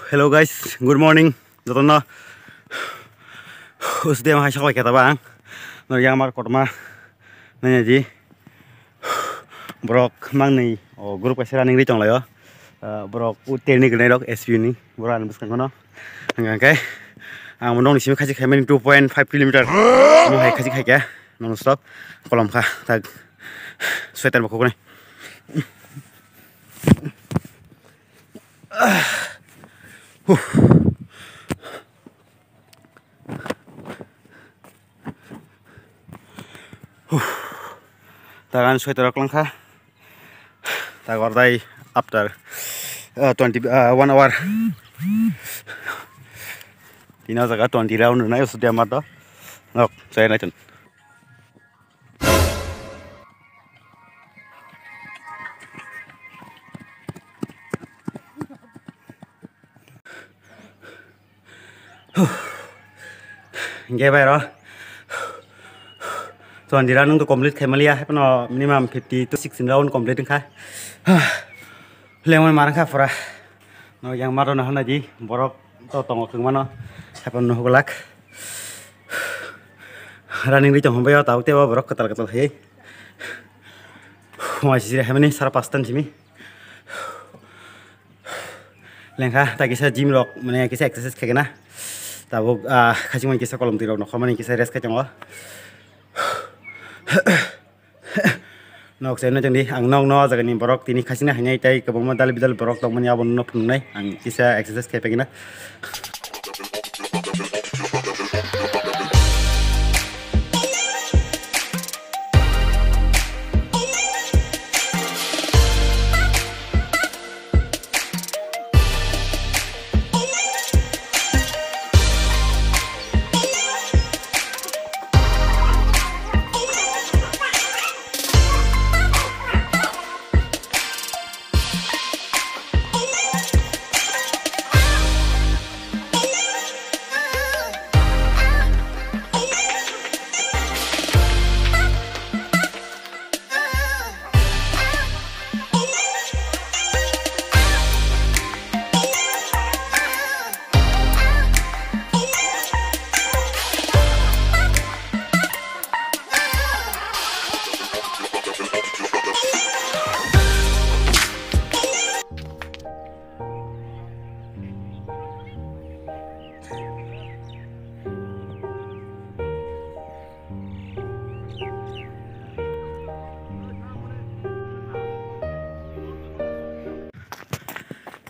Hello guys, good morning. Jotonna usde ma sokoi keta bang. No yang mar kotma nanya ji. Brok mang ni group kaisa running ri chong layo. Brok training gane rok SU ni. Boran bus kan kono. Hanggang kai. Ang monong ni simi khaji khai mani 2.5 km. Mo hai khaji khai kya non stop kolom kha tag sweater ba ko ne. Tagan sweater lang kha. Tagordai after 1 hour. Tina jaga 20 round na usde amar to. Nok sai na chun. Nghe vậy đó. Soal di round untuk complete Kemalia, pernah minimum 50 to 60 round complete kan? Lemon marang kan, fora. No yang marah nah naji, borok to tongok keng mana? Happen no golak. Running di jom bayar tahu tiap borok ketal hei. Masih sih hamil sarap pastan sini. Lengkah, tak kisah gym rock, mana kisah exercise kayak na. Tahu kasih mana kisah kolom tirok, nak mana kisah rest kacang lah. Nok saya nak jadi ang nong no jaga ni borok tini kasihnya hanya itu kebun modal bidal borok tong mani abon no punai ang kisah exercise kayak begini.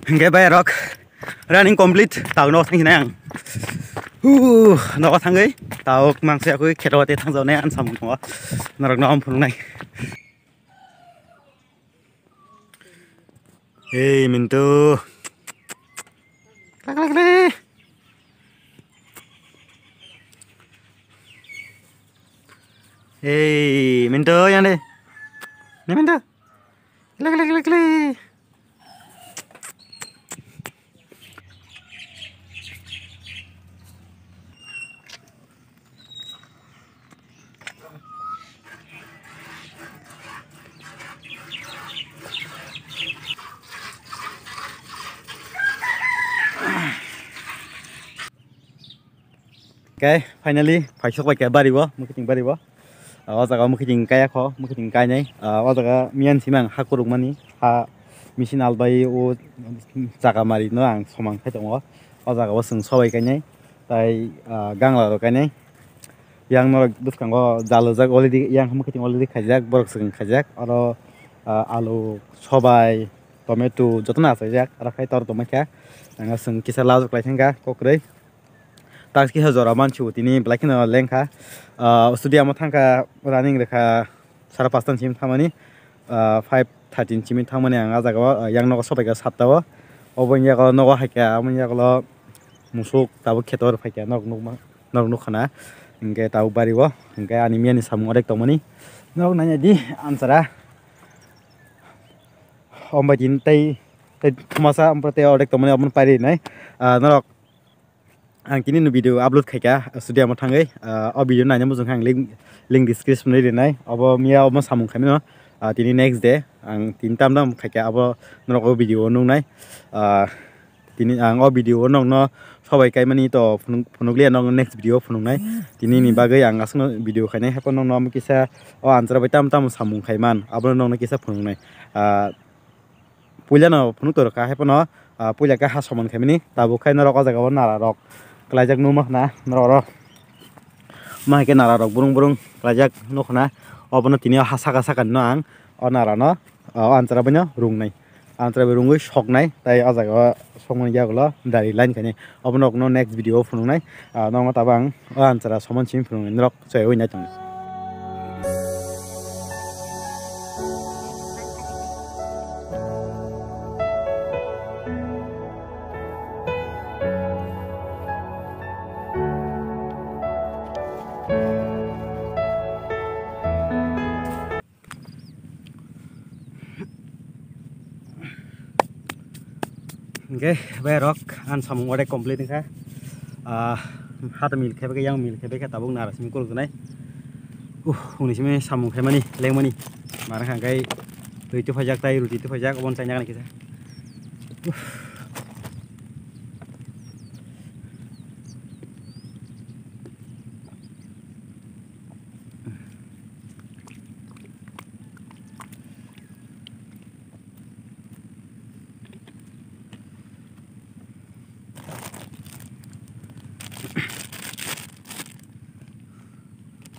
Nghe bay rock running complete tàu nó thằng này nó có thằng ấy tàu mang xe cái khét rồi thằng dầu này ăn xong nó được nó hôm nay hey mình tu hey mình tu yang đây này mình tu lagi Okay, finally phải sok cái bari bo, mungkin bari bo. Jaga mungkin kaya kho, mungkin kaya nih. Jaga mian simang hakurung mani, mesin albai o jaga mari no ang somang kai tongo. Jaga wasung sobai kaya nih, tai gangla kaya nih. Yang norok bukan go jalo jag already, yang mungkin already kajak, borok seng kajak, atau alu sobai, tomato, jotna kajak, rakai tor tomato, yang seng kisah lauk lagi enggak kokre. Tak kisah zoraman cu tini belakin lengkah studi amat thangka running reka sarap pastan sim thamani 5:13 cimi thamani ang ajaga yang nogo sobai ka sattawa obon ya ko nogo hakya amon ya ko musuk tabu khetor phakya nok khana ingke tabu bariwo ingke animiani samu orek tomani nok nanya di ansara ombajin tai masa amprate orek tomani amon pari nai norok ang kini nu video upload khaika studio ma thangai video nanya mujung hang link description ni denai abo mia obo samung khamino tini next day ang tintam dam khaike abo norok video nungnai tini ang o video nong no sabai kaimani to phunuklia nong next video phunuknai tini ni bagai ang asno video khainai hapo nong nom kisa o answer bai tam samung khaiman abo nong na kisa phunuknai puila no phunuk to ka hapo no puila ka ha somon khaimani tabu khai norok o jaga nara rok klaijak numak na norok ma ke nara rok burung klaijak nokna obono tini ha saka no ang o nara no o answer bai no rungnai answer bai rungui soknai tai o jaga somon yagulo dari line khaini obonok no next video phunuknai nong tabang o answer somon sim phunuknai norok chai oi nai tong Okay, berok an samung ore complete ka hata mil khebe yang mil khebe ka tabung nara simi kul gunai uni simi samung khemani lengmani mara khang kai tui tu phajak tai ruti tu phajak obon chanya kan kisa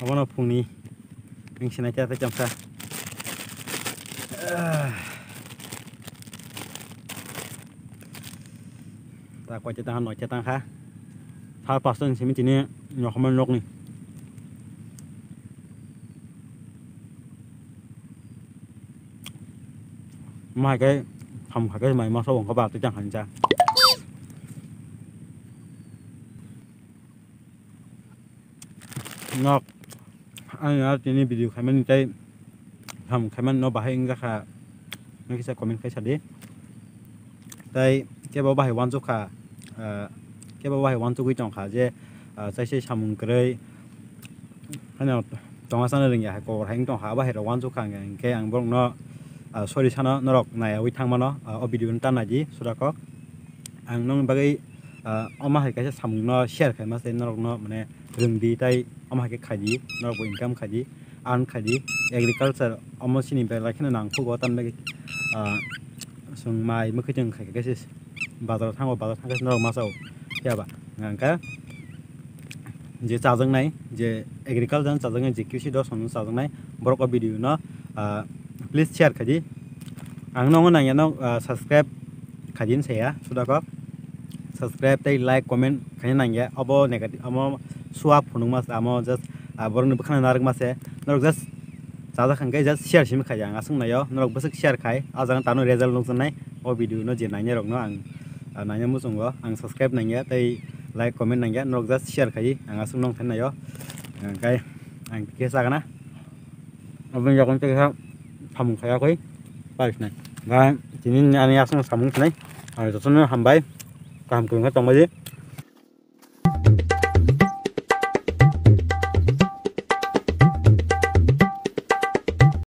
abono phungni ringsinai ta jamsa ta ko chetang no chetang kha thar person simi tini nyokhman nok ni mai cái hầm cái mày mà sâu có vào tôi chẳng hành cha ngọt anh nhớ thì video khai mình đây hầm khai mình nó bảo hình ra khá nó sẽ comment khai đi đây cái bảo bài quan chúc khá cái bảo bài quan chúc cái trọng khá chứ sẽ chăm cái hay nào trong sáng nay nhà có hành trọng khá bài là quan chúc khá cái anh bông nó sorry sana nó rọc này ở thang mà nó ở video tan này gì sudah có anh nó bagai ông mà cái chăm nó share khai mà sẽ nó rọc nó mà rừng đi tay ông hai cái khai gì nó có income khai gì ăn khai gì agriculture ông mà xin về lại cái nàng khu có tâm cái sung mai mới cái chừng khai cái gì bảo thang cái nó mà sao kia bà ngang cái जे चाजों này जे agriculture चाजों này जे कृषि दो सम चाजों này बरक video nó please share khai gì ang nong nang nó subscribe khai gì sẽ sudah có subscribe tay like comment khai nang ya abo negative amo suap phunung mas amo just borong bukhana narek mase norok just jaja khangkai just share sim khai ang asung nayo norok besek share khai ajang tano result nong nai o video no je nanya rok no ang nanya musung ang subscribe nang ya tay like comment nang ya norok just share khai ang asung nong than nayo kai ang kesa kana obeng jakon te ha phamung khai koi paris nai ga tinin ani asung samung nai ai to sun hambai kam kun ka tong ba ji